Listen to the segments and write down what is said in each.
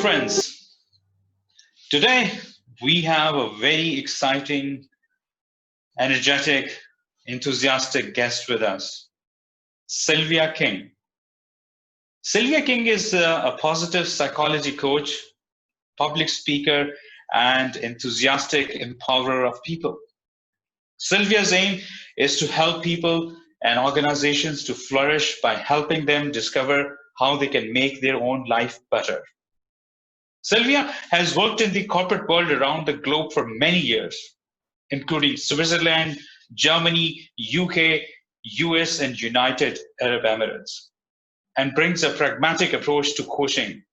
friends. Today we have a very exciting, energetic, enthusiastic guest with us, Silvia King. Silvia King is a positive psychology coach, public speaker, and enthusiastic empowerer of people. Silvia's aim is to help people and organizations to flourish by helping them discover how they can make their own life better. Silvia has worked in the corporate world around the globe for many years, including Switzerland, Germany, UK, US, and United Arab Emirates, and brings a pragmatic approach to coaching.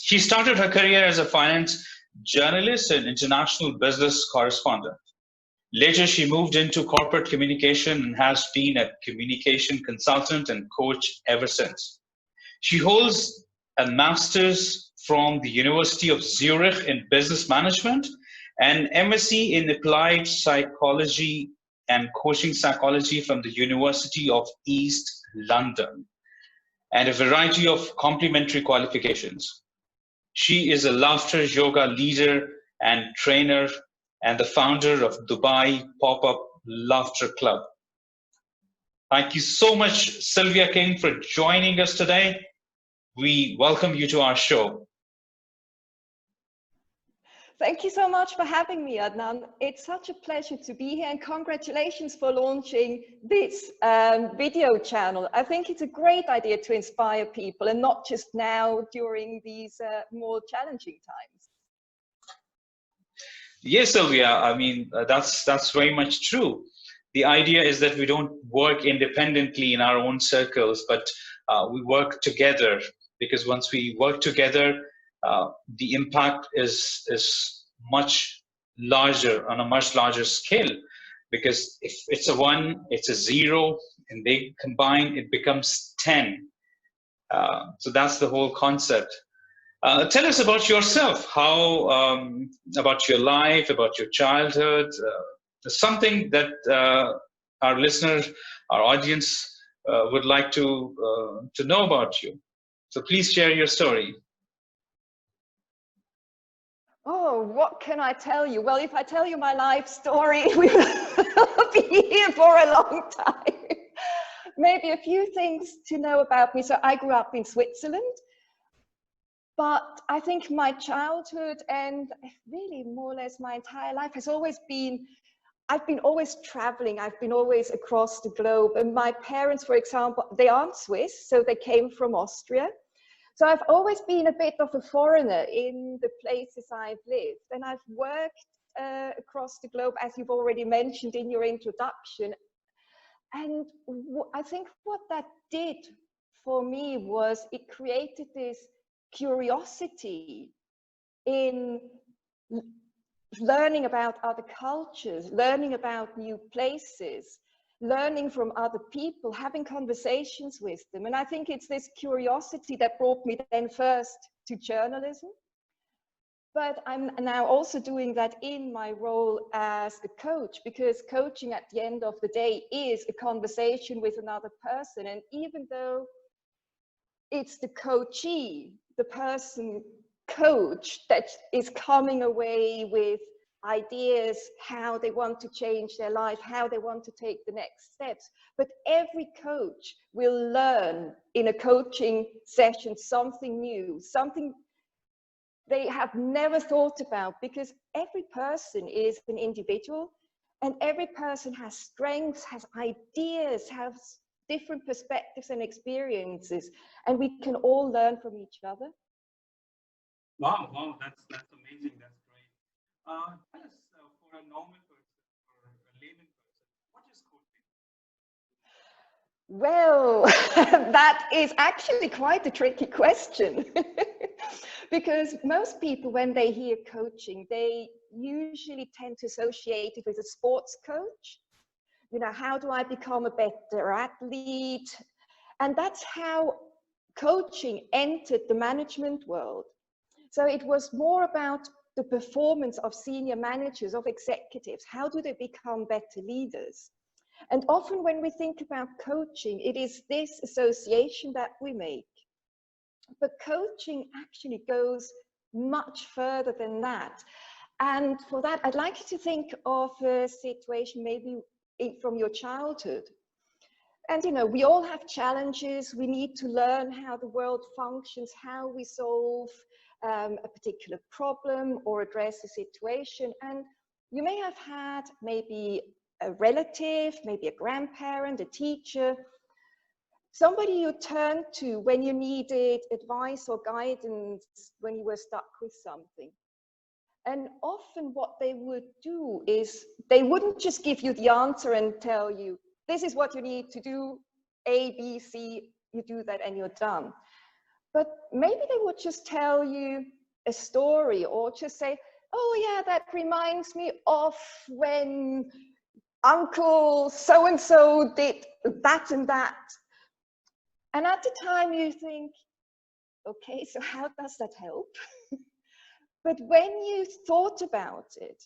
She started her career as a finance journalist and international business correspondent. Later, she moved into corporate communication and has been a communication consultant and coach ever since. She holds a master's from the University of Zurich in business management and MSc in applied psychology and coaching psychology from the University of East London, and a variety of complementary qualifications. She is a laughter yoga leader and trainer and the founder of Dubai Pop-Up Laughter Club. Thank you so much, Silvia King, for joining us today. We welcome you to our show. Thank you so much for having me, Adnan. It's such a pleasure to be here, and congratulations for launching this video channel. I think it's a great idea to inspire people, and not just now during these more challenging times. Yes, Sylvia, I mean, that's very much true. The idea is that we don't work independently in our own circles, but we work together, because once we work together, the impact is much larger, on a much larger scale, because if it's a 1, it's a 0, and they combine, it becomes 10. So that's the whole concept. Tell us about yourself, about your life, about your childhood, something that our listeners, our audience would like to know about you. So please share your story. Oh, what can I tell you? Well, if I tell you my life story, we will be here for a long time. Maybe a few things to know about me. So I grew up in Switzerland, but I think my childhood and really more or less my entire life has always been, I've been always traveling. I've been always across the globe. And my parents, for example, they aren't Swiss, so they came from Austria. So I've always been a bit of a foreigner in the places I've lived, and I've worked across the globe, as you've already mentioned in your introduction. And I think what that did for me was it created this curiosity in learning about other cultures, learning about new places, learning from other people, having conversations with them. And I think it's this curiosity that brought me then first to journalism. But I'm now also doing that in my role as a coach, because coaching at the end of the day is a conversation with another person. And even though it's the coachee, the person coach, that is coming away with ideas, how they want to change their life, how they want to take the next steps. But every coach will learn in a coaching session something new, something they have never thought about, because every person is an individual and every person has strengths, has ideas, has different perspectives and experiences, and we can all learn from each other. Wow, that's amazing. That's great. Tell us, for a normal person, for a layman person, what is coaching? Well, that is actually quite a tricky question. Because most people, when they hear coaching, they usually tend to associate it with a sports coach. You know, how do I become a better athlete? And that's how coaching entered the management world. So it was more about the performance of senior managers, of executives. How do they become better leaders? And often when we think about coaching, it is this association that we make. But coaching actually goes much further than that. And for that, I'd like you to think of a situation maybe from your childhood. And you know, we all have challenges. We need to learn how the world functions, how we solve a particular problem or address a situation. And you may have had maybe a relative, maybe a grandparent, a teacher, somebody you turned to when you needed advice or guidance when you were stuck with something. And often what they would do is they wouldn't just give you the answer and tell you, this is what you need to do, A, B, C, you do that and you're done. But maybe they would just tell you a story or just say, oh yeah, that reminds me of when Uncle so-and-so did that and that. And at the time you think, okay, so how does that help? But when you thought about it,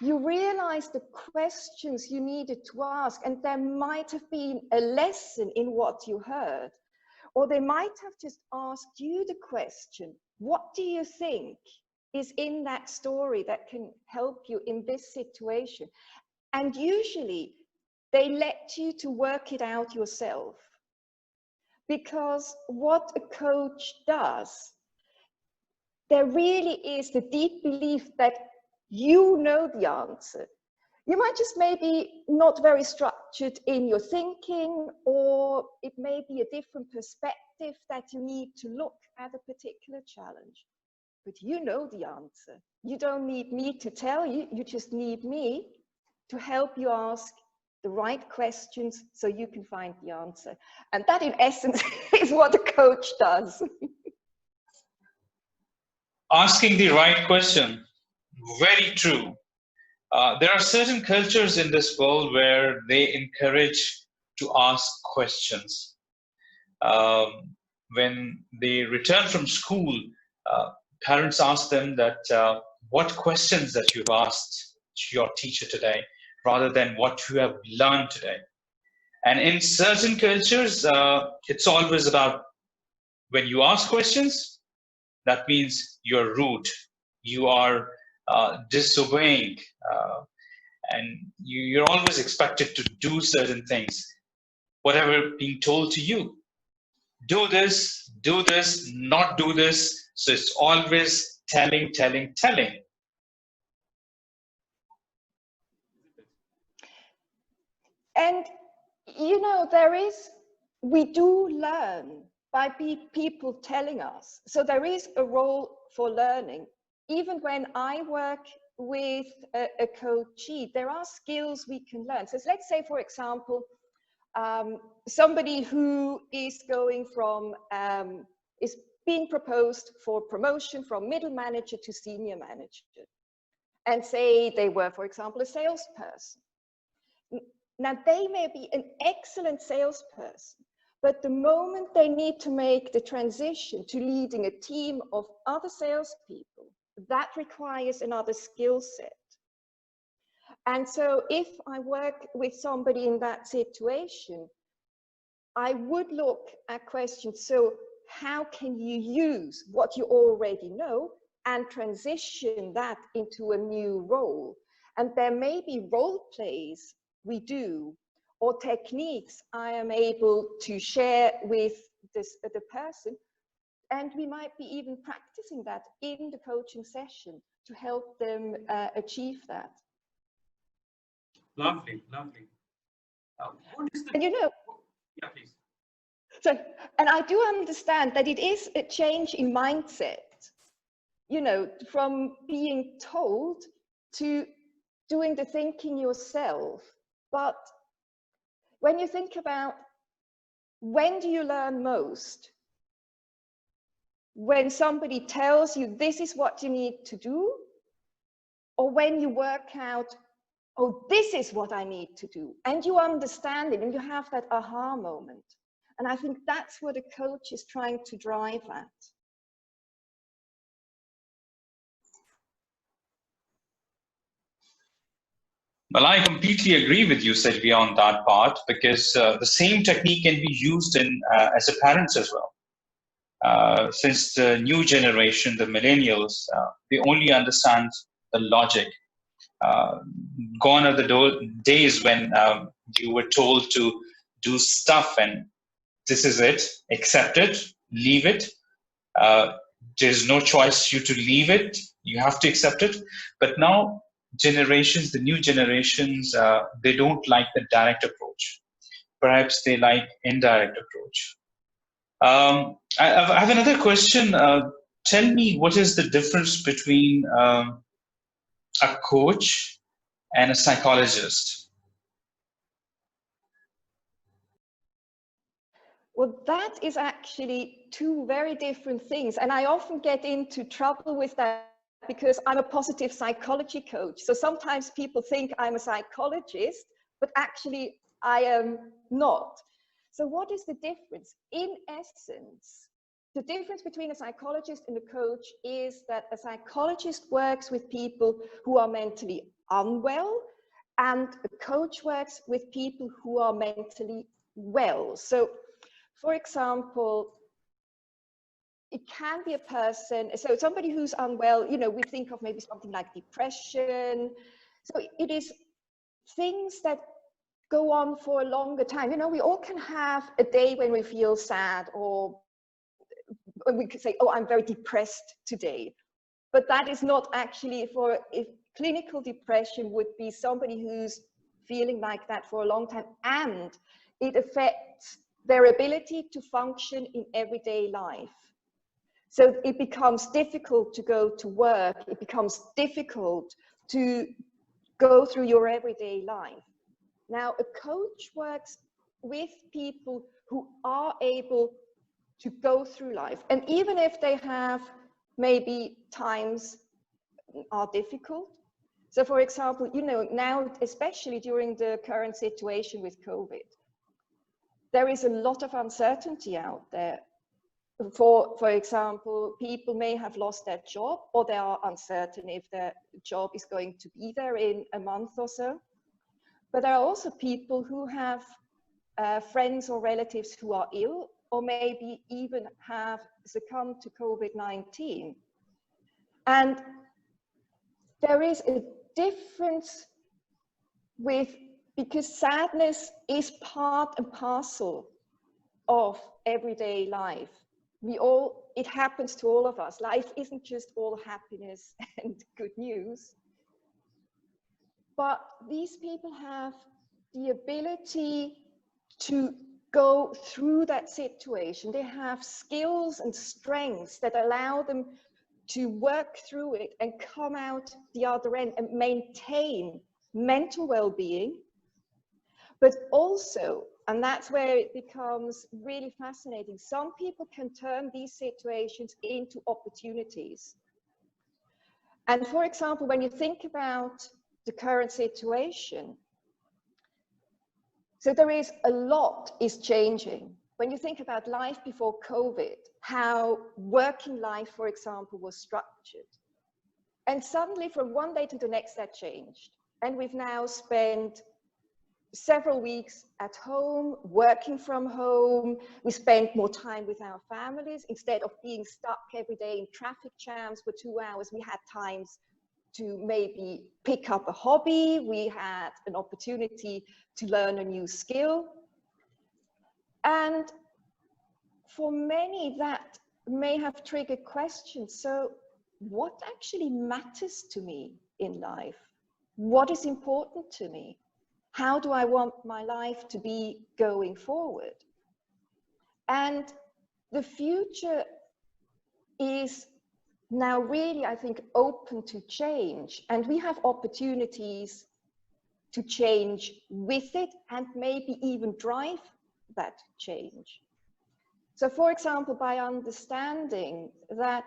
you realized the questions you needed to ask, and there might have been a lesson in what you heard, or they might have just asked you the question, what do you think is in that story that can help you in this situation? And usually they let you to work it out yourself. Because what a coach does, there really is the deep belief that you know the answer. You might just maybe not very structured in your thinking, or it may be a different perspective that you need to look at a particular challenge. But you know the answer. You don't need me to tell you, you just need me to help you ask the right questions so you can find the answer. And that in essence is what a coach does. Asking the right question, very true. There are certain cultures in this world where they encourage to ask questions. When they return from school, parents ask them that what questions that you've asked your teacher today, rather than what you have learned today. And in certain cultures, it's always about when you ask questions, that means you're rude, you are disobeying, and you're always expected to do certain things, whatever being told to you. Do this, not do this. So it's always telling. And you know, we do learn by people telling us. So there is a role for learning. Even when I work with a coachee, there are skills we can learn. So let's say, for example, somebody who is going from, is being proposed for promotion from middle manager to senior manager. And say they were, for example, a salesperson. Now, they may be an excellent salesperson, but the moment they need to make the transition to leading a team of other salespeople, that requires another skill set. And so if I work with somebody in that situation, I would look at questions. So how can you use what you already know and transition that into a new role? And there may be role plays we do, or techniques I am able to share with the person, and we might be even practicing that in the coaching session to help them achieve that. Lovely. What is the... And you know, yeah, please. So, and I do understand that it is a change in mindset, you know, from being told to doing the thinking yourself. But when you think about, when do you learn most? When somebody tells you this is what you need to do, or when you work out, oh, this is what I need to do, and you understand it and you have that aha moment. And I think that's what a coach is trying to drive at. Well, I completely agree with you, Silvia, on that part, because the same technique can be used in as a parent as well. since the new generation, the millennials, they only understand the logic. Gone are the days when you were told to do stuff and this is it, accept it, leave it. There's no choice for you to leave it. You have to accept it. But now generations, the new generations, they don't like the direct approach. Perhaps they like indirect approach. I have another question. Tell me, what is the difference between a coach and a psychologist? Well, that is actually two very different things. And I often get into trouble with that because I'm a positive psychology coach. So sometimes people think I'm a psychologist, but actually I am not. So what is the difference? In essence, the difference between a psychologist and a coach is that a psychologist works with people who are mentally unwell, and a coach works with people who are mentally well. So, for example, it can be a person, so somebody who's unwell, you know, we think of maybe something like depression. So it is things that go on for a longer time. You know, we all can have a day when we feel sad, or we could say, oh, I'm very depressed today. But that is not actually for, if clinical depression would be somebody who's feeling like that for a long time, and it affects their ability to function in everyday life. So it becomes difficult to go to work. It becomes difficult to go through your everyday life. Now, a coach works with people who are able to go through life. And even if they have maybe times are difficult. So for example, you know, now, especially during the current situation with COVID, there is a lot of uncertainty out there. For example, people may have lost their job, or they are uncertain if their job is going to be there in a month or so. But there are also people who have friends or relatives who are ill, or maybe even have succumbed to COVID-19. And there is a difference because sadness is part and parcel of everyday life. It happens to all of us. Life isn't just all happiness and good news. But these people have the ability to go through that situation. They have skills and strengths that allow them to work through it and come out the other end and maintain mental well-being, but also, and that's where it becomes really fascinating, some people can turn these situations into opportunities. And for example, when you think about the current situation, so there is a lot is changing. When you think about life before COVID, how working life, for example, was structured. And suddenly from one day to the next, that changed. And we've now spent several weeks at home, working from home. We spent more time with our families. Instead of being stuck every day in traffic jams for 2 hours, we had times to maybe pick up a hobby. We had an opportunity to learn a new skill. And for many, that may have triggered questions. So what actually matters to me in life? What is important to me? How do I want my life to be going forward? And the future is now really, I think, open to change. And we have opportunities to change with it and maybe even drive that change. So for example, by understanding that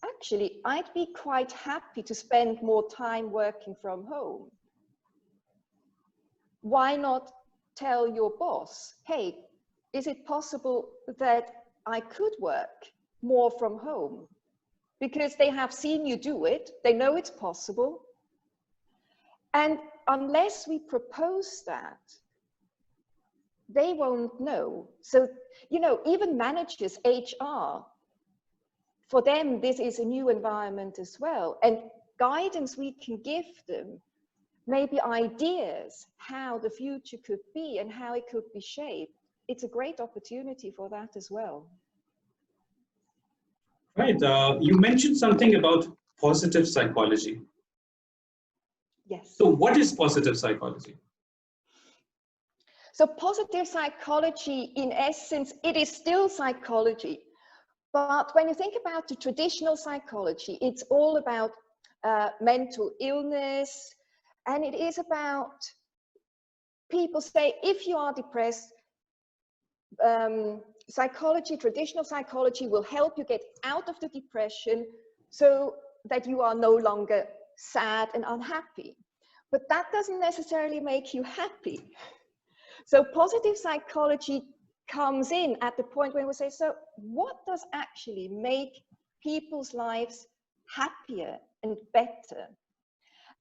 actually I'd be quite happy to spend more time working from home. Why not tell your boss, hey, is it possible that I could work more from home? Because they have seen you do it, they know it's possible. And unless we propose that, they won't know. So, you know, even managers, HR, for them, this is a new environment as well. And guidance we can give them, maybe ideas how the future could be and how it could be shaped. It's a great opportunity for that as well. Right. You mentioned something about positive psychology. Yes. So what is positive psychology? So positive psychology, in essence, it is still psychology. But when you think about the traditional psychology, it's all about mental illness. And it is about, people say, if you are depressed, psychology, traditional psychology will help you get out of the depression so that you are no longer sad and unhappy. But that doesn't necessarily make you happy. So positive psychology comes in at the point when we say, so what does actually make people's lives happier and better?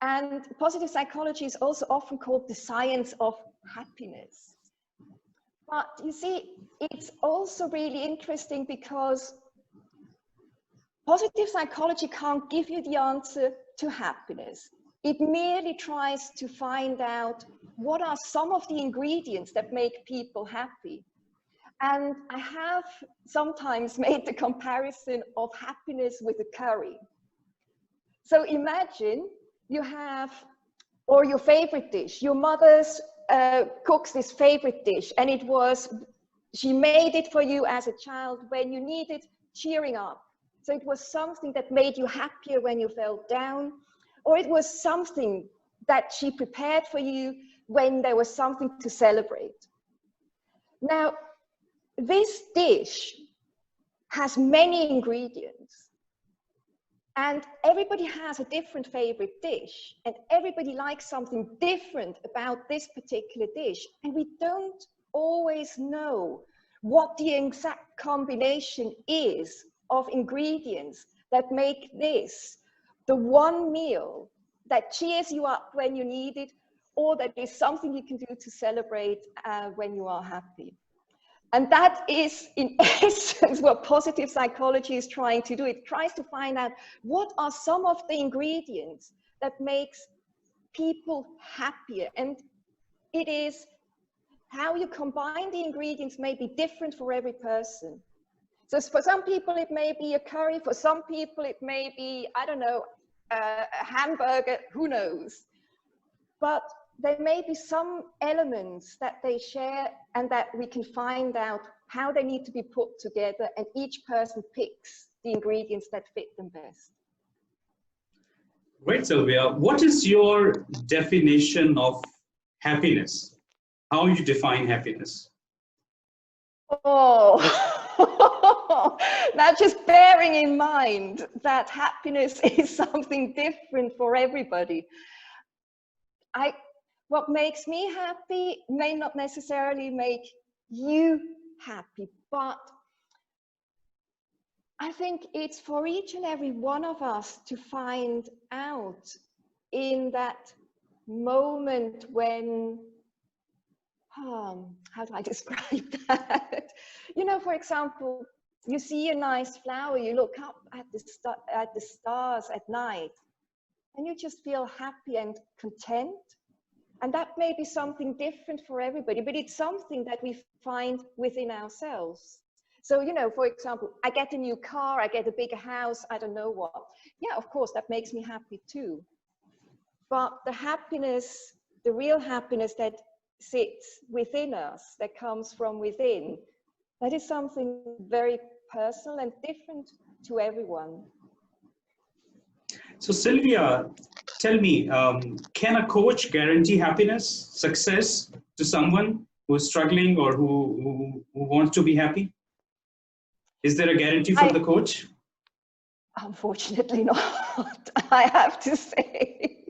And positive psychology is also often called the science of happiness. But you see, it's also really interesting because positive psychology can't give you the answer to happiness. It merely tries to find out what are some of the ingredients that make people happy. And I have sometimes made the comparison of happiness with a curry. So imagine you have, or your favorite dish, your mother's cooks this favorite dish, and she made it for you as a child when you needed cheering up. So it was something that made you happier when you felt down, or it was something that she prepared for you when there was something to celebrate. Now, this dish has many ingredients, and everybody has a different favorite dish, and everybody likes something different about this particular dish, and we don't always know what the exact combination is of ingredients that make this the one meal that cheers you up when you need it, or that is something you can do to celebrate when you are happy. And that is, in essence, what positive psychology is trying to do. It tries to find out what are some of the ingredients that makes people happier. And it is how you combine the ingredients may be different for every person. So for some people, it may be a curry. For some people, it may be, I don't know, a hamburger, who knows. But there may be some elements that they share and that we can find out how they need to be put together, and each person picks the ingredients that fit them best. Great, Sylvia. What is your definition of happiness? How you define happiness? Oh, now just bearing in mind that happiness is something different for everybody. What makes me happy may not necessarily make you happy, but I think it's for each and every one of us to find out in that moment when, how do I describe that? You know, for example, you see a nice flower, you look up at the stars at night, and you just feel happy and content. And that may be something different for everybody, but it's something that we find within ourselves. So, you know, for example, I get a new car, I get a bigger house, I don't know what. Yeah, of course, that makes me happy too. But the happiness, the real happiness that sits within us, that comes from within, that is something very personal and different to everyone. So Sylvia, tell me, can a coach guarantee happiness, success to someone who is struggling or who wants to be happy? Is there a guarantee from the coach? Unfortunately not, I have to say.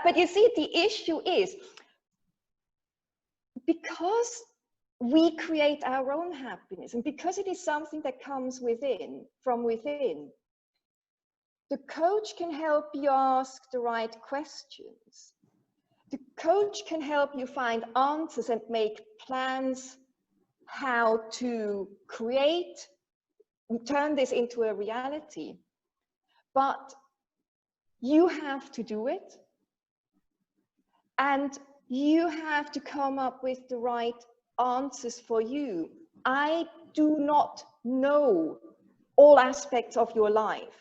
But you see, the issue is, because we create our own happiness, and because it is something that comes within, from within, the coach can help you ask the right questions. The coach can help you find answers and make plans how to turn this into a reality. But you have to do it. And you have to come up with the right answers for you. I do not know all aspects of your life.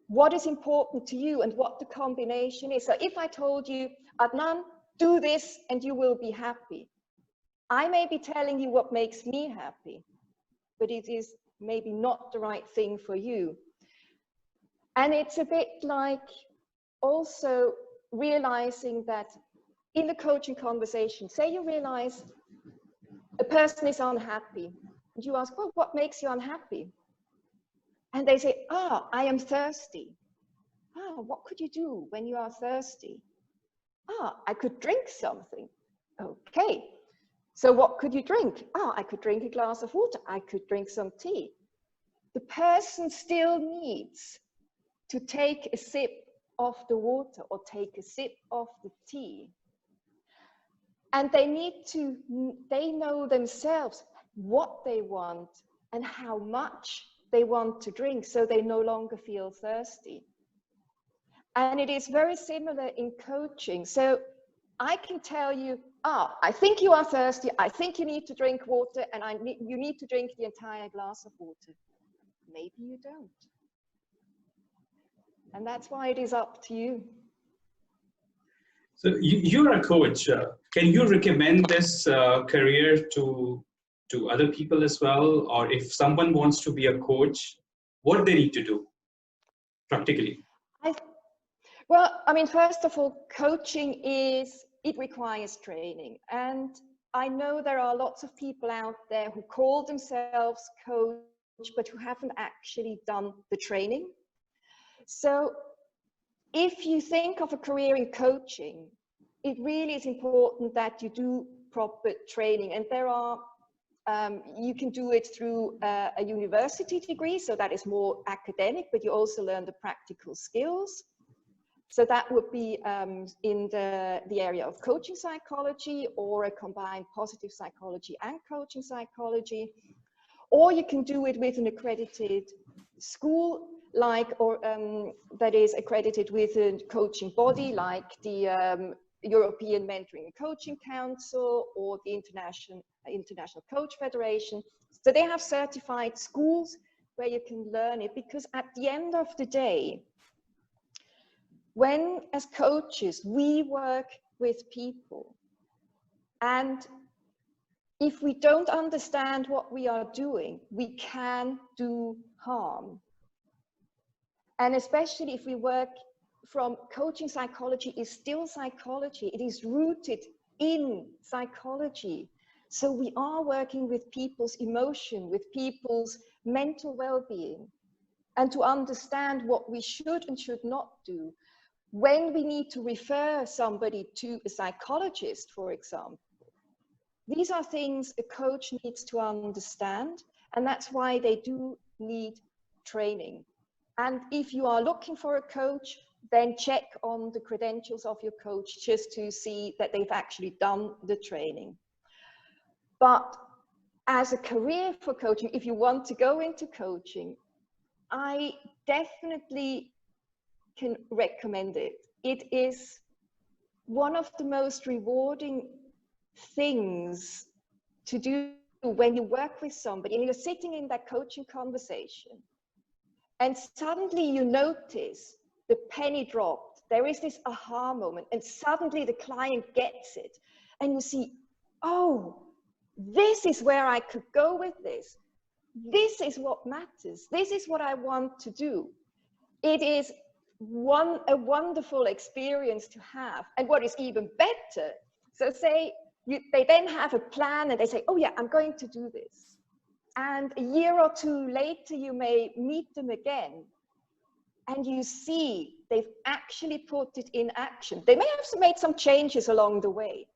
What is important to you and what the combination is. So if I told you, Adnan, do this and you will be happy, I may be telling you what makes me happy, but it is maybe not the right thing for you. And it's a bit like also realizing that in the coaching conversation, say you realize a person is unhappy, and you ask, well, what makes you unhappy? And they say, I am thirsty. What could you do when you are thirsty? I could drink something. Okay, so what could you drink? I could drink a glass of water. I could drink some tea. The person still needs to take a sip of the water or take a sip of the tea. And they know themselves what they want and how much they want to drink, so they no longer feel thirsty. And it is very similar in coaching. So I can tell you, I think you are thirsty, I think you need to drink water, and you need to drink the entire glass of water. Maybe you don't. And that's why it is up to you. So you're a coach. Can you recommend this career to other people as well? Or if someone wants to be a coach, what they need to do practically? Well, I mean, first of all, coaching it requires training. And I know there are lots of people out there who call themselves coach, but who haven't actually done the training. So if you think of a career in coaching, it really is important that you do proper training. And there are, you can do it through a university degree, so that is more academic, but you also learn the practical skills. So that would be in the area of coaching psychology, or a combined positive psychology and coaching psychology. Or you can do it with an accredited school, that is accredited with a coaching body like the European Mentoring and Coaching Council or the International Coach Federation. So they have certified schools where you can learn it, because at the end of the day, when as coaches, we work with people, and if we don't understand what we are doing, we can do harm. And especially if we work from coaching psychology, is still psychology. It is rooted in psychology. So we are working with people's emotion, with people's mental well-being, and to understand what we should and should not do. When we need to refer somebody to a psychologist, for example, these are things a coach needs to understand, and that's why they do need training. And if you are looking for a coach, then check on the credentials of your coach just to see that they've actually done the training. But as a career for coaching, if you want to go into coaching, I definitely can recommend it. It is one of the most rewarding things to do when you work with somebody and you're sitting in that coaching conversation, and suddenly you notice the penny dropped. There is this aha moment, and suddenly the client gets it, and you see, oh, this is where I could go with this. This is what matters. This is what I want to do. It is a wonderful experience to have. And what is even better, so say they then have a plan and they say, oh yeah, I'm going to do this. And a year or two later, you may meet them again and you see they've actually put it in action. They may have made some changes along the way,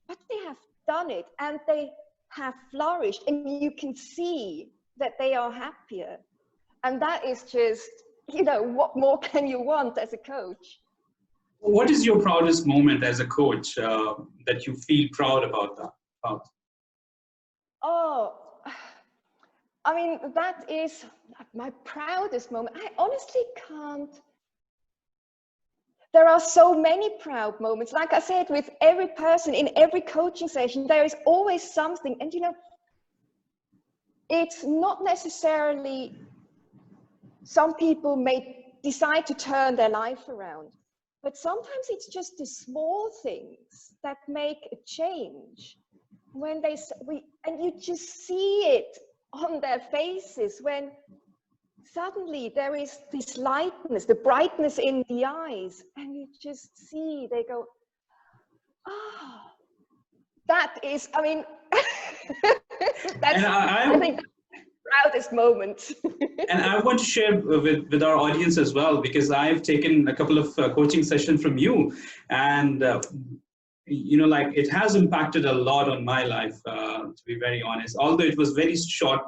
but they have done it and they have flourished, and you can see that they are happier. And that is just, you know, what more can you want as a coach? What is your proudest moment as a coach that you feel proud about that? Oh, I mean, that is my proudest moment. I honestly can't. There are so many proud moments. Like I said, with every person in every coaching session, there is always something. And, you know, it's not necessarily, some people may decide to turn their life around, but sometimes it's just the small things that make a change. When and you just see it on their faces when suddenly there is this lightness, the brightness in the eyes, and you just see, they go, ah, oh, that is, I mean, that's, I think that's the proudest moment. And I want to share with our audience as well, because I've taken a couple of coaching sessions from you, and you know, like, it has impacted a lot on my life, to be very honest, although it was very short,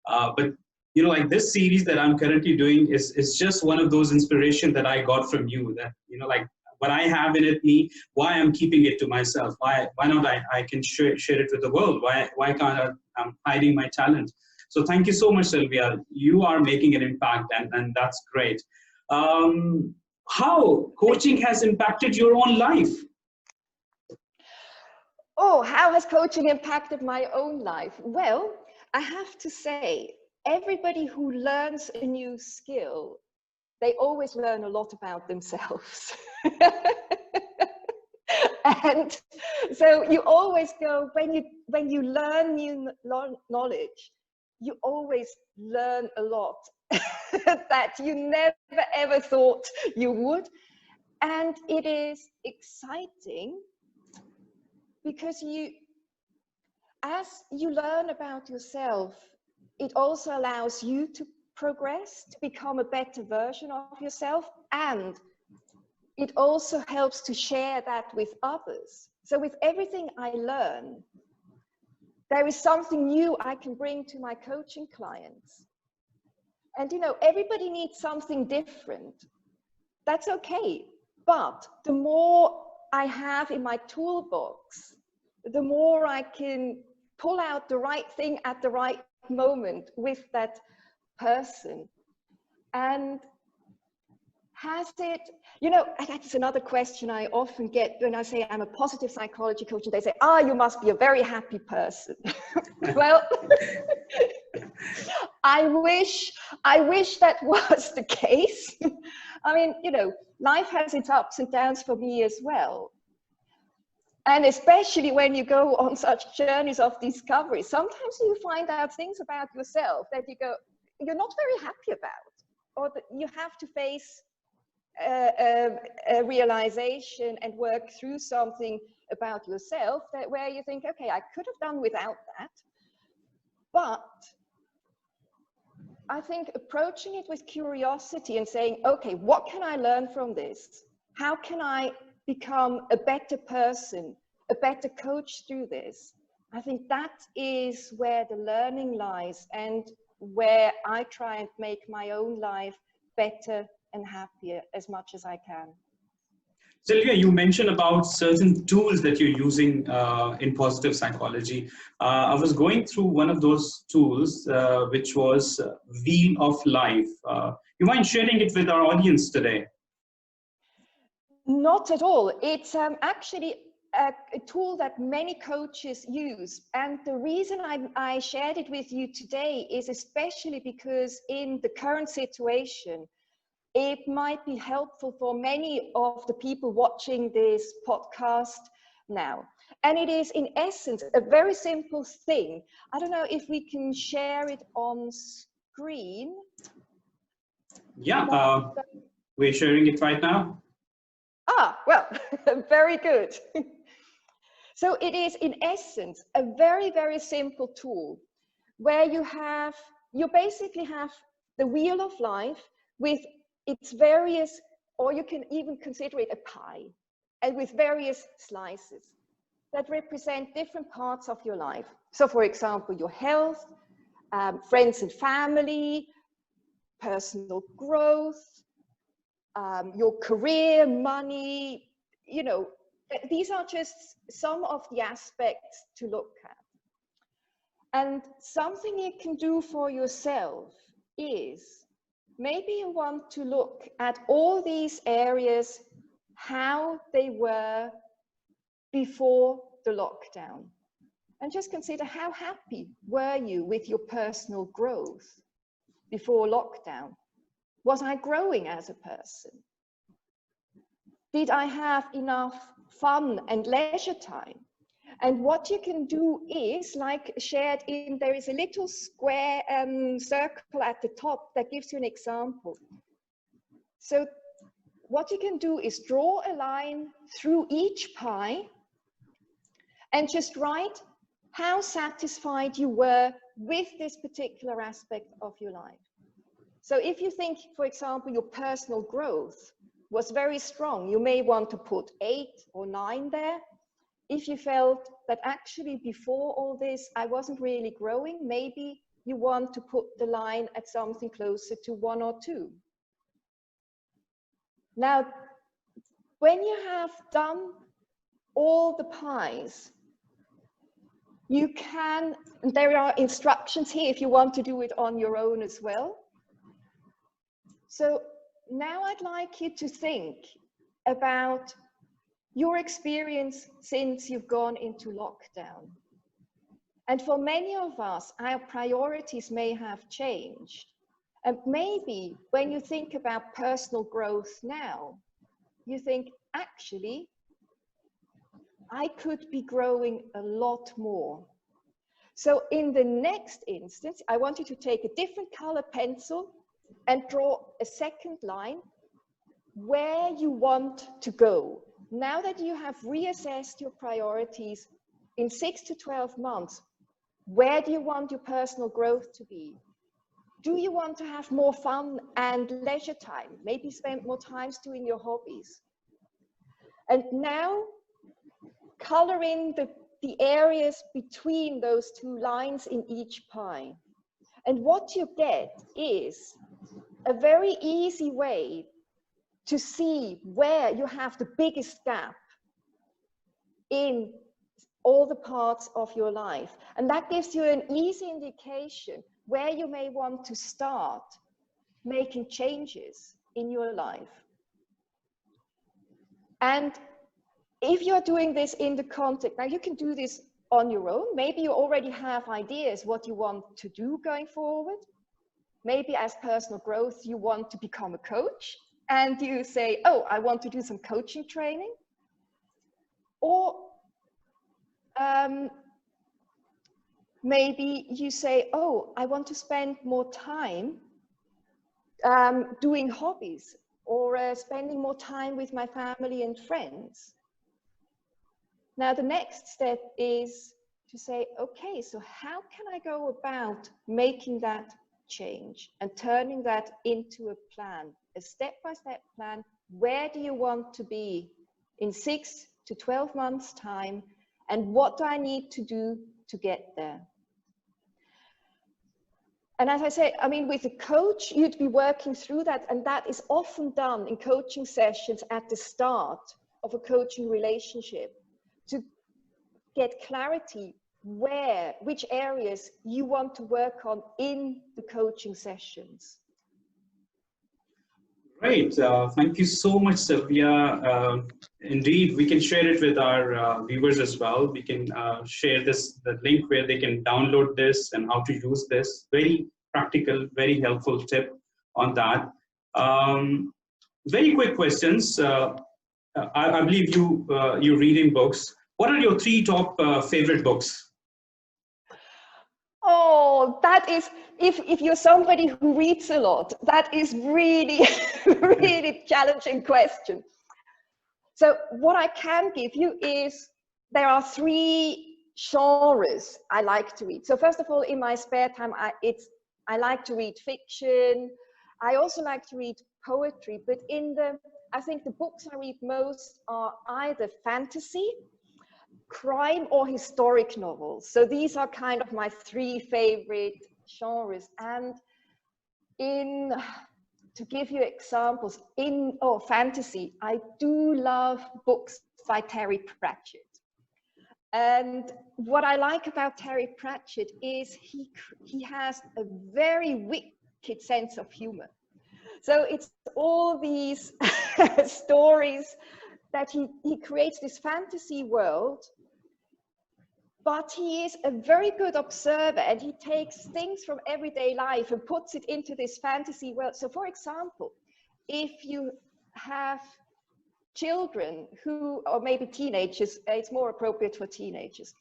but you know, like, this series that I'm currently doing is just one of those inspiration that I got from you, that, you know, like, what I have in it, me, why I'm keeping it to myself, why not I can share it with the world, why can't I'm hiding my talent. So thank you so much, Silvia. You are making an impact, and that's great. How coaching has impacted your own life? Oh, how has coaching impacted my own life? Well, I have to say, everybody who learns a new skill, they always learn a lot about themselves. And so you always go, when you learn new knowledge, you always learn a lot that you never ever thought you would. And it is exciting because as you learn about yourself, it also allows you to progress, to become a better version of yourself, and it also helps to share that with others. So with everything I learn, there is something new I can bring to my coaching clients. And you know, everybody needs something different. That's okay. But the more I have in my toolbox, the more I can pull out the right thing at the right moment with that person. And has it, you know, that's another question I often get when I say I'm a positive psychology coach, and they say, you must be a very happy person. Well, I wish that was the case. I mean, you know, life has its ups and downs for me as well. And especially when you go on such journeys of discovery, sometimes you find out things about yourself that you go, you're not very happy about, or that you have to face a realization and work through something about yourself that where you think, okay, I could have done without that. But I think approaching it with curiosity and saying, okay, what can I learn from this? How can I become a better person, a better coach through this? I think that is where the learning lies, and where I try and make my own life better and happier as much as I can. Silvia, you mentioned about certain tools that you're using in positive psychology. I was going through one of those tools, which was Wheel of Life. You mind sharing it with our audience today? Not at all. It's actually a tool that many coaches use. And the reason I shared it with you today is especially because in the current situation, it might be helpful for many of the people watching this podcast now. And it is, in essence, a very simple thing. I don't know if we can share it on screen. Yeah, we're sharing it right now. Well, very good. So it is, in essence, a very, very simple tool where you basically have the wheel of life with its various, or you can even consider it a pie, and with various slices that represent different parts of your life. So for example, your health, friends and family, personal growth, your career, money, you know, these are just some of the aspects to look at. And something you can do for yourself is maybe you want to look at all these areas, how they were before the lockdown. And just consider how happy were you with your personal growth before lockdown? Was I growing as a person? Did I have enough fun and leisure time? And what you can do is, like shared in, there is a little square circle at the top that gives you an example. So what you can do is draw a line through each pie and just write how satisfied you were with this particular aspect of your life. So if you think, for example, your personal growth was very strong, you may want to put 8 or 9 there. If you felt that actually before all this, I wasn't really growing, maybe you want to put the line at something closer to 1 or 2. Now, when you have done all the pies, you can, there are instructions here if you want to do it on your own as well. So now I'd like you to think about your experience since you've gone into lockdown. And for many of us, our priorities may have changed. And maybe when you think about personal growth now, you think, actually, I could be growing a lot more. So in the next instance, I want you to take a different color pencil and draw a second line where you want to go. Now that you have reassessed your priorities in 6 to 12 months, where do you want your personal growth to be? Do you want to have more fun and leisure time? Maybe spend more time doing your hobbies. And now color in the areas between those 2 lines in each pie. And what you get is a very easy way to see where you have the biggest gap in all the parts of your life. And that gives you an easy indication where you may want to start making changes in your life. And if you're doing this in the context, now you can do this on your own. Maybe you already have ideas what you want to do going forward. Maybe as personal growth, you want to become a coach and you say, oh, I want to do some coaching training. Or maybe you say, oh, I want to spend more time doing hobbies or spending more time with my family and friends. Now, the next step is to say, okay, so how can I go about making that change and turning that into a plan, a step-by-step plan? Where do you want to be in 6 to 12 months' time? And what do I need to do to get there? And as I say, I mean, with a coach, you'd be working through that. And that is often done in coaching sessions at the start of a coaching relationship to get clarity which areas you want to work on in the coaching sessions. Great. Thank you so much, Silvia. Indeed, we can share it with our viewers as well. We can share the link where they can download this and how to use this. Very practical, very helpful tip on that. Very quick questions. I believe you're reading books. What are your 3 top favorite books? Oh, that is, if you're somebody who reads a lot, that is really, really challenging question. So what I can give you is, there are 3 genres I like to read. So first of all, in my spare time, I like to read fiction. I also like to read poetry, but I think the books I read most are either fantasy, crime, or historic novels. So these are kind of my 3 favorite genres. And to give you examples in fantasy, I do love books by Terry Pratchett. And what I like about Terry Pratchett is he has a very wicked sense of humor. So it's all these stories that he creates this fantasy world, but he is a very good observer, and he takes things from everyday life and puts it into this fantasy world. So for example, if you have children who, or maybe teenagers, it's more appropriate for teenagers,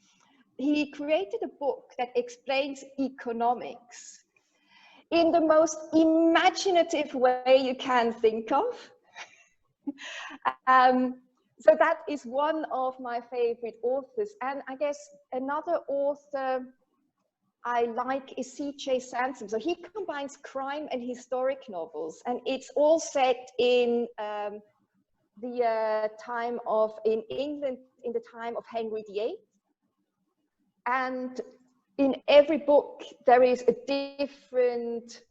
he created a book that explains economics in the most imaginative way you can think of. So that is one of my favorite authors. And I guess another author I like is C.J. Sansom. So he combines crime and historic novels, and it's all set in the time of, in England, in the time of Henry VIII. And in every book, there is a different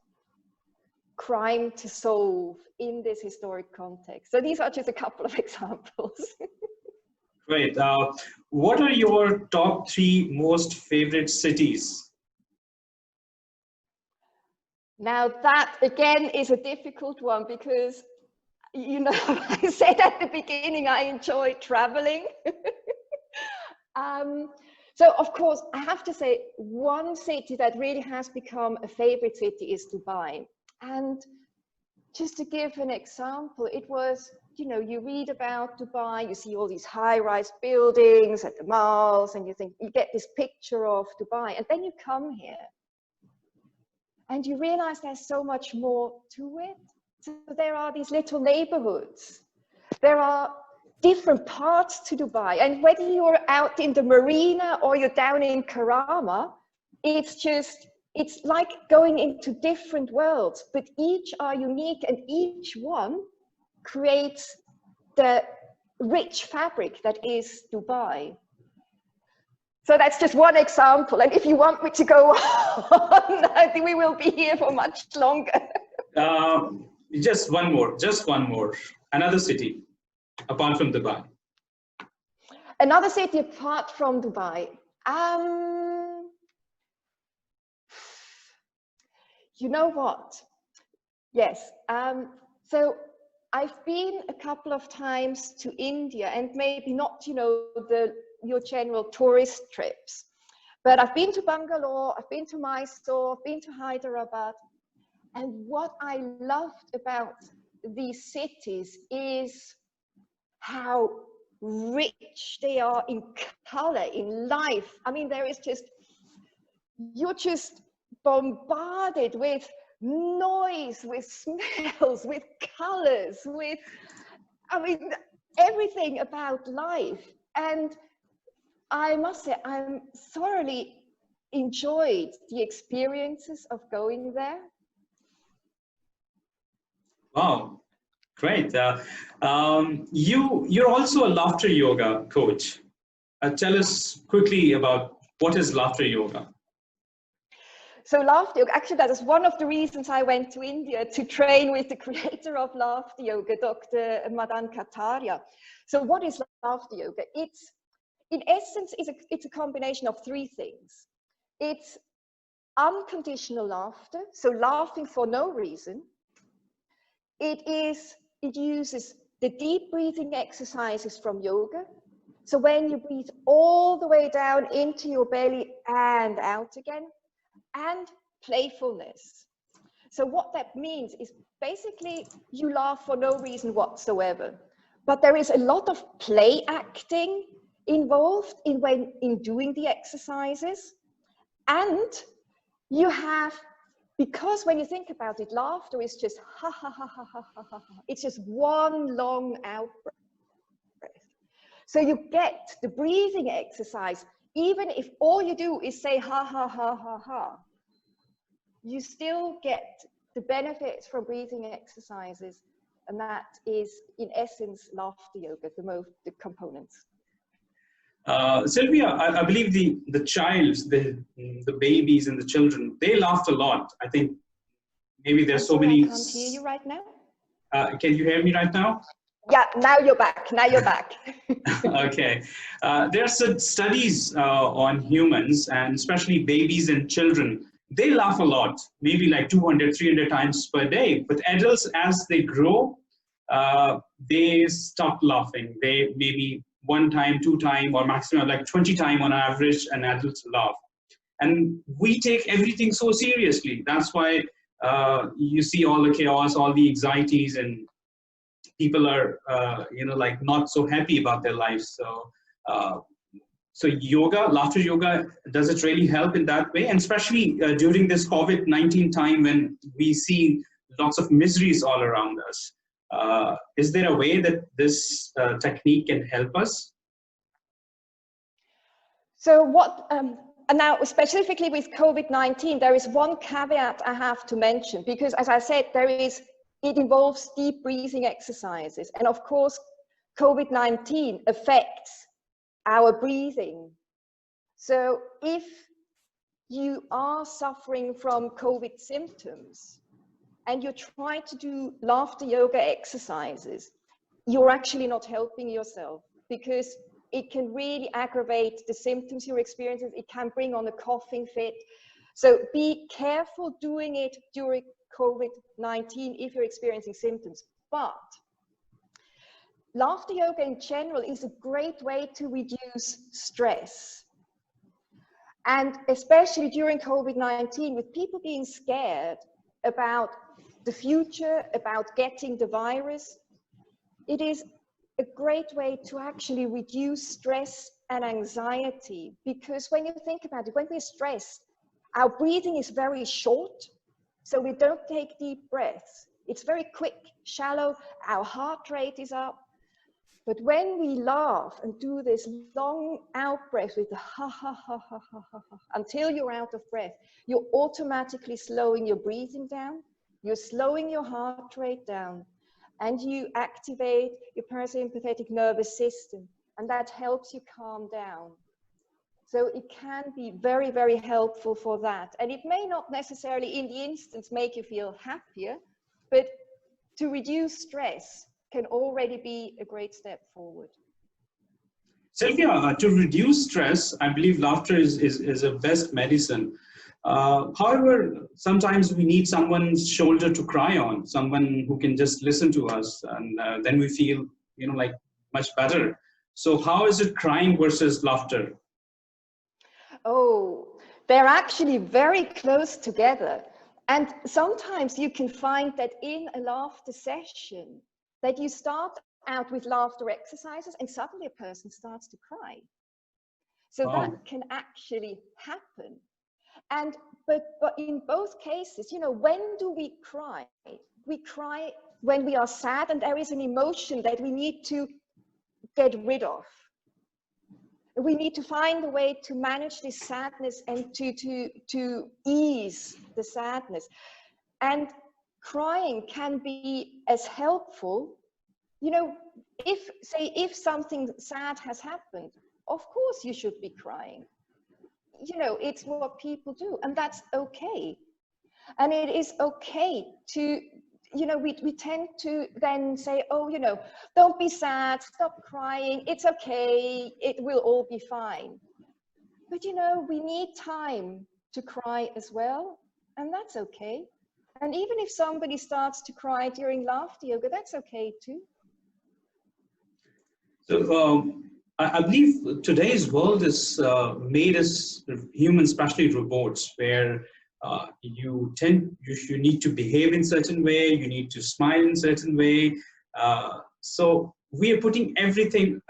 crime to solve in this historic context. So these are just a couple of examples. Great. What are your top 3 most favorite cities? Now that again is a difficult one, because, you know, I said at the beginning, I enjoy traveling. So of course, I have to say one city that really has become a favorite city is Dubai. And just to give an example, it was, you know, you read about Dubai, you see all these high-rise buildings at the malls, and you think, you get this picture of Dubai, and then you come here and you realize there's so much more to it. So there are these little neighborhoods, there are different parts to Dubai, and whether you're out in the marina or you're down in Karama, it's like going into different worlds, but each are unique, and each one creates the rich fabric that is Dubai. So that's just one example. And if you want me to go on, I think we will be here for much longer. Just one more. Another city apart from Dubai. Another city apart from Dubai. You know what? Yes. So I've been a couple of times to India, and maybe not, you know, your general tourist trips, but I've been to Bangalore, I've been to Mysore, I've been to Hyderabad. And what I loved about these cities is how rich they are in color, in life. I mean, there is just, you're just bombarded with noise, with smells, with colors, with, I mean, everything about life. And I must say, I'm thoroughly enjoyed the experiences of going there. Wow, great. You're also a laughter yoga coach. Tell us quickly about what is laughter yoga. So laughter yoga, actually that is one of the reasons I went to India, to train with the creator of laughter yoga, Dr. Madan Kataria. So what is laughter yoga? It's, in essence, it's a combination of 3 things. It's unconditional laughter, so laughing for no reason. It uses the deep breathing exercises from yoga. So when you breathe all the way down into your belly and out again, and playfulness. So what that means is basically you laugh for no reason whatsoever, but there is a lot of play acting involved in doing the exercises. And you have, because when you think about it, laughter is just ha ha ha ha ha ha ha. It's just one long out breath. So you get the breathing exercise, even if all you do is say ha ha ha ha ha, you still get the benefits from breathing exercises. And that is, in essence, laughter yoga, the components. Sylvia, I believe the babies and the children, they laughed a lot. I think maybe there's so sorry, many. I can't hear you right now. Can you hear me right now? Yeah, now you're back. Now you're back. Okay. There are some studies on humans, and especially babies and children. They laugh a lot, maybe like 200, 300 times per day. But adults, as they grow, they stop laughing. They maybe 1 time, 2 time, or maximum like 20 time on average, an adult laugh. And we take everything so seriously. That's why you see all the chaos, all the anxieties, and people are, like not so happy about their lives. So yoga, laughter yoga, does it really help in that way? And especially during this COVID-19 time when we see lots of miseries all around us. Is there a way that this technique can help us? So what, and now specifically with COVID-19, there is one caveat I have to mention, because as I said, it involves deep breathing exercises. And of course, COVID-19 affects our breathing. So if you are suffering from COVID symptoms and you try to do laughter yoga exercises, you're actually not helping yourself, because it can really aggravate the symptoms you're experiencing. It can bring on a coughing fit. So be careful doing it during COVID-19 if you're experiencing symptoms. But laughter yoga in general is a great way to reduce stress. And especially during COVID-19, with people being scared about the future, about getting the virus, it is a great way to actually reduce stress and anxiety. Because when you think about it, when we're stressed, our breathing is very short, so we don't take deep breaths. It's very quick, shallow, our heart rate is up. But when we laugh and do this long out breath with the ha, ha, ha, ha, ha, ha, ha, until you're out of breath, you're automatically slowing your breathing down, you're slowing your heart rate down, and you activate your parasympathetic nervous system, and that helps you calm down. So it can be very, very helpful for that. And it may not necessarily in the instance make you feel happier, but to reduce stress can already be a great step forward. Sylvia, to reduce stress, I believe laughter is a best medicine. However, sometimes we need someone's shoulder to cry on, someone who can just listen to us, and then we feel, like much better. So how is it crying versus laughter? Oh, they're actually very close together. And sometimes you can find that in a laughter session, that you start out with laughter exercises and suddenly a person starts to cry. So that can actually happen. And but in both cases, when do we cry? We cry when we are sad and there is an emotion that we need to get rid of. We need to find a way to manage this sadness and to ease the sadness. And crying can be as helpful, if something sad has happened, of course you should be crying. It's what people do, and that's okay. And it is okay to, we tend to then say, oh, don't be sad, stop crying, it's okay, it will all be fine. But, we need time to cry as well, and that's okay. And even if somebody starts to cry during laughter yoga, that's okay too. So I believe today's world is made as humans, especially robots, where you need to behave in certain way, you need to smile in certain way. So we are putting everything,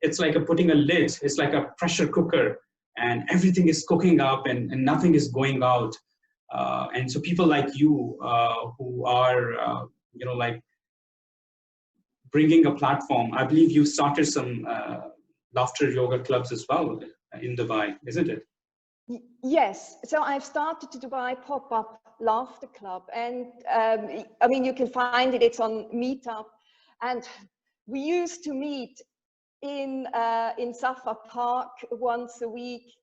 it's like putting a lid, it's like a pressure cooker, and everything is cooking up and nothing is going out. And so people like you who are, like bringing a platform, I believe you started some laughter yoga clubs as well in Dubai, isn't it? Yes, so I've started the Dubai pop-up laughter club, and you can find it, it's on Meetup, and we used to meet in Safa Park once a week,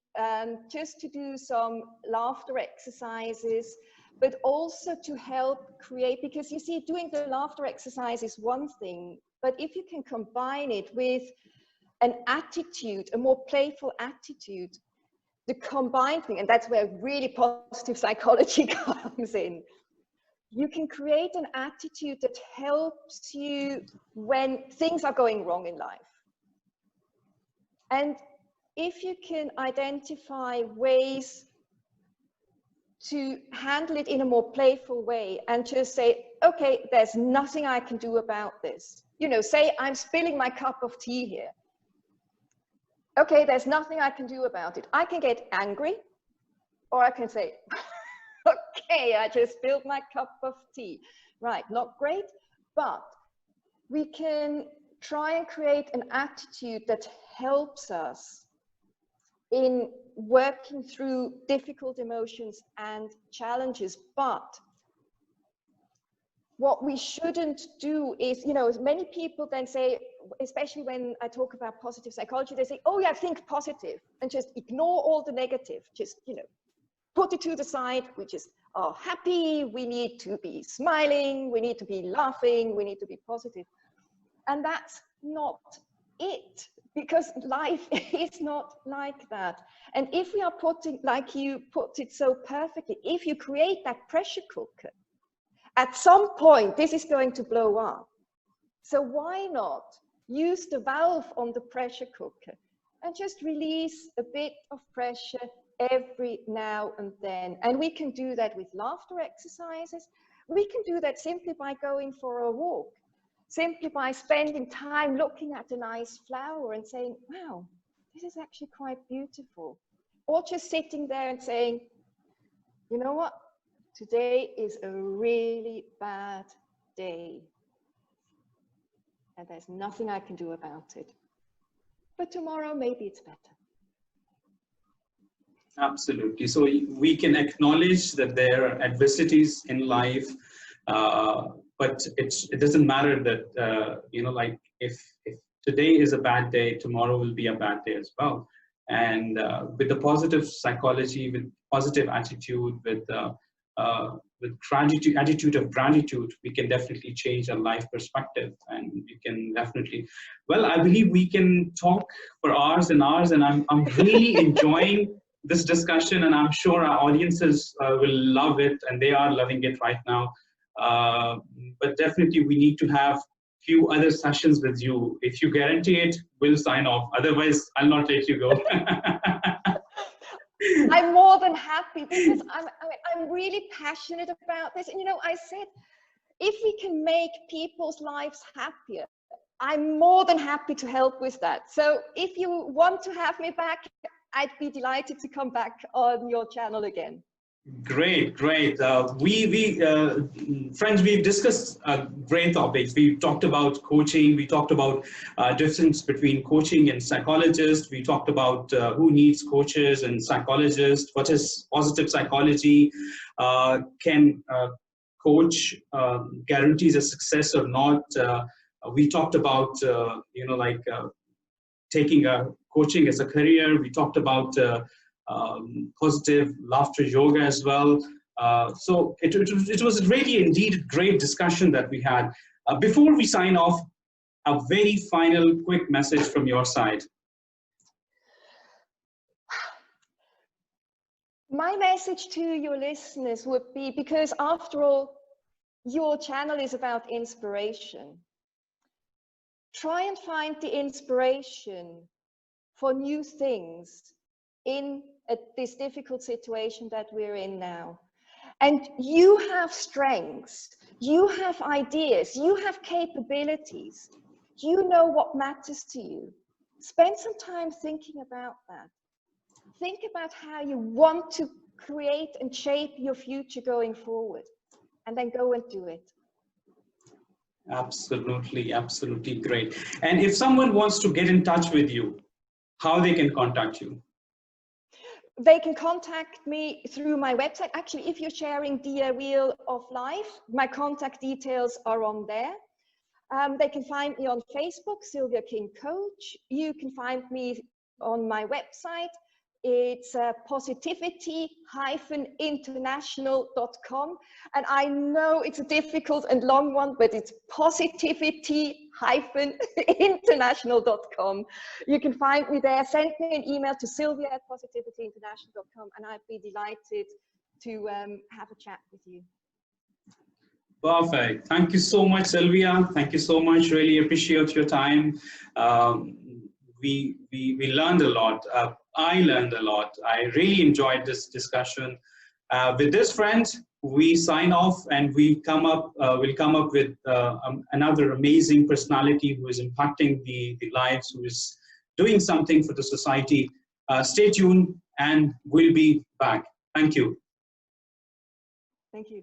just to do some laughter exercises, but also to help create, because you see, doing the laughter exercise is one thing, but if you can combine it with an attitude, a more playful attitude, the combined thing, and that's where really positive psychology comes in. You can create an attitude that helps you when things are going wrong in life. And if you can identify ways to handle it in a more playful way and just say, okay, there's nothing I can do about this. You know, say I'm spilling my cup of tea here. Okay, there's nothing I can do about it. I can get angry, or I can say, okay, I just spilled my cup of tea. Right, not great, but we can try and create an attitude that helps us in working through difficult emotions and challenges. But what we shouldn't do is, you know, many people then say, especially when I talk about positive psychology, they say, oh yeah, think positive, and just ignore all the negative. Just, you know, put it to the side. We just are happy. We need to be smiling. We need to be laughing. We need to be positive. And that's not it, because life is not like that. And if we are putting, like you put it so perfectly, if you create that pressure cooker, at some point, this is going to blow up. So why not use the valve on the pressure cooker and just release a bit of pressure every now and then? And we can do that with laughter exercises. We can do that simply by going for a walk, simply by spending time looking at a nice flower and saying, wow, this is actually quite beautiful. Or just sitting there and saying, you know what? Today is a really bad day, and there's nothing I can do about it. But tomorrow, maybe it's better. Absolutely. So we can acknowledge that there are adversities in life, but it doesn't matter that, you know, like if today is a bad day, tomorrow will be a bad day as well. And with the positive psychology, with positive attitude, with attitude of gratitude, we can definitely change our life perspective, and we can definitely, well, I believe we can talk for hours and hours, and I'm really enjoying this discussion, and I'm sure our audiences will love it, and they are loving it right now. But definitely we need to have few other sessions with you. If you guarantee it, we'll sign off. Otherwise, I'll not let you go. I'm more than happy, because I'm really passionate about this. And you know, I said, if we can make people's lives happier, I'm more than happy to help with that. So if you want to have me back, I'd be delighted to come back on your channel again. Great, great. Friends, we've discussed great topics. We talked about coaching. We talked about difference between coaching and psychologist. We talked about who needs coaches and psychologists. What is positive psychology? Can coach guarantees a success or not? We talked about you know, like taking coaching as a career. We talked about positive laughter yoga as well. So it was really indeed a great discussion that we had. Before we sign off, a very final quick message from your side. My message to your listeners would be, because after all, your channel is about inspiration. Try and find the inspiration for new things in this difficult situation that we're in now. And you have strengths, you have ideas, you have capabilities, you know what matters to you. Spend some time thinking about that. Think about how you want to create and shape your future going forward, and then go and do it. Absolutely, absolutely great. And if someone wants to get in touch with you, how they can contact you? They can contact me through my website. Actually, if you're sharing the Wheel of Life, my contact details are on there. They can find me on Facebook, Silvia King Coach. You can find me on my website, It's positivity-international.com. And I know it's a difficult and long one, but it's positivity-international.com. You can find me there. Send me an email to sylvia@positivityinternational.com, and I'd be delighted to have a chat with you. Perfect. Thank you so much, Silvia. Thank you so much. Really appreciate your time. We learned a lot. I learned a lot. I really enjoyed this discussion. With this, friends, we sign off, and we'll come up with another amazing personality who is impacting the lives, who is doing something for the society. Stay tuned, and we'll be back. Thank you. Thank you.